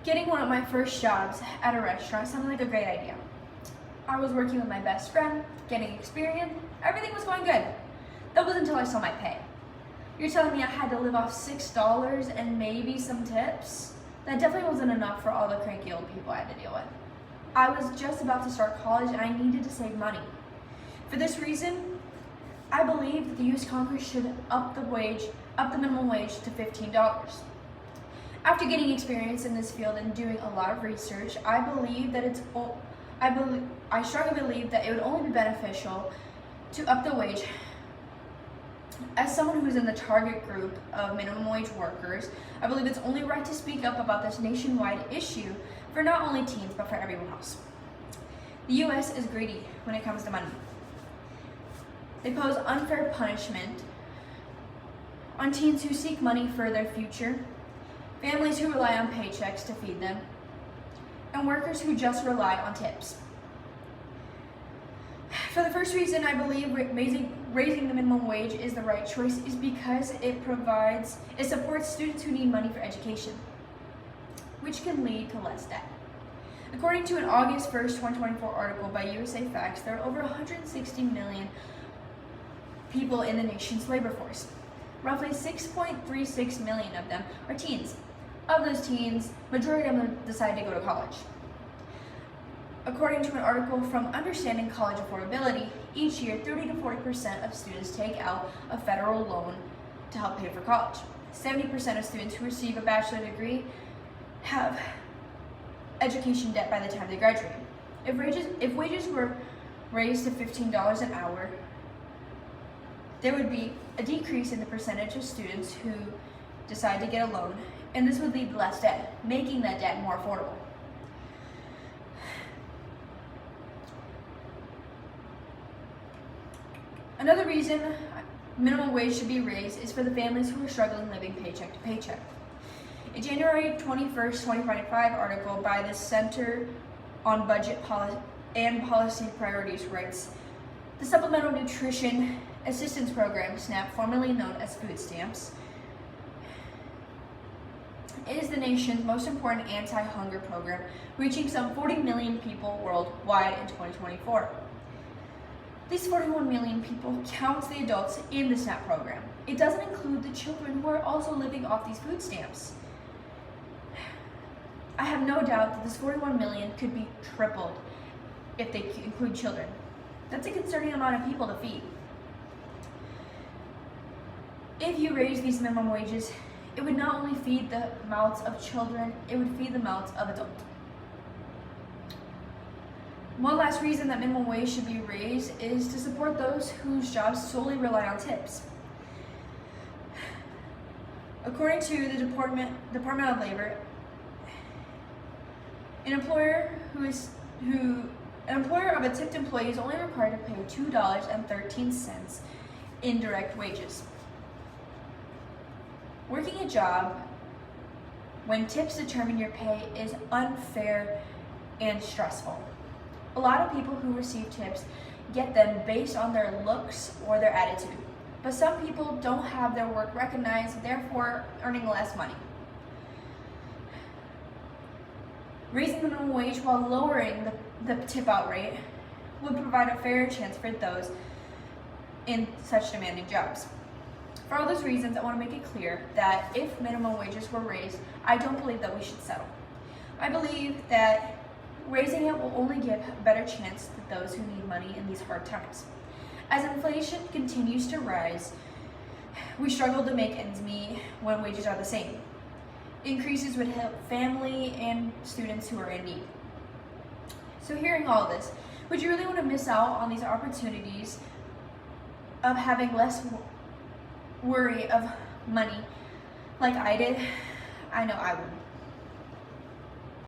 Getting one of my first jobs at a restaurant sounded like a great idea. I was working with my best friend, getting experience, everything was going good. That was until I saw my pay. You're telling me I had to live off $6 and maybe some tips? That definitely wasn't enough for all the cranky old people I had to deal with. I was just about to start college and I needed to save money. For this reason, I believe that the U.S. Congress should up the minimum wage to $15. After getting experience in this field and doing a lot of research, I strongly believe that it would only be beneficial to up the wage. As someone who's in the target group of minimum wage workers, I believe it's only right to speak up about this nationwide issue for not only teens, but for everyone else. The U.S. is greedy when it comes to money. They pose unfair punishment on teens who seek money for their future, families who rely on paychecks to feed them, and workers who just rely on tips. For the first reason I believe raising the minimum wage is the right choice is because it supports students who need money for education, which can lead to less debt. According to an August 1st, 2024 article by USA Facts, there are over 160 million people in the nation's labor force. Roughly 6.36 million of them are teens. Of those teens, majority of them decide to go to college. According to an article from Understanding College Affordability, each year 30 to 40% of students take out a federal loan to help pay for college. 70% of students who receive a bachelor's degree have education debt by the time they graduate. If wages were raised to $15 an hour, there would be a decrease in the percentage of students who decide to get a loan, and this would lead to less debt, making that debt more affordable. Another reason minimum wage should be raised is for the families who are struggling living paycheck to paycheck. A January 21st, 2025 article by the Center on Budget and Policy Priorities writes, the Supplemental Nutrition Assistance Program, SNAP, formerly known as food stamps, is the nation's most important anti-hunger program, reaching some 40 million people worldwide in 2024. These 41 million people counts the adults in the SNAP program. It doesn't include the children who are also living off these food stamps. I have no doubt that this 41 million could be tripled if they include children. That's a concerning amount of people to feed. If you raise these minimum wages, it would not only feed the mouths of children, it would feed the mouths of adults. One last reason that minimum wage should be raised is to support those whose jobs solely rely on tips. According to the Department of Labor, an employer of a tipped employee is only required to pay $2.13 in direct wages. Working a job when tips determine your pay is unfair and stressful. A lot of people who receive tips get them based on their looks or their attitude, but some people don't have their work recognized, therefore earning less money. Raising the minimum wage while lowering the tip out rate would provide a fairer chance for those in such demanding jobs. For all those reasons, I want to make it clear that if minimum wages were raised, I don't believe that we should settle. I believe that raising it will only give a better chance to those who need money in these hard times. As inflation continues to rise, we struggle to make ends meet when wages are the same. Increases would help family and students who are in need. So hearing all of this, would you really want to miss out on these opportunities of having less worry of money like I did? I know I wouldn't.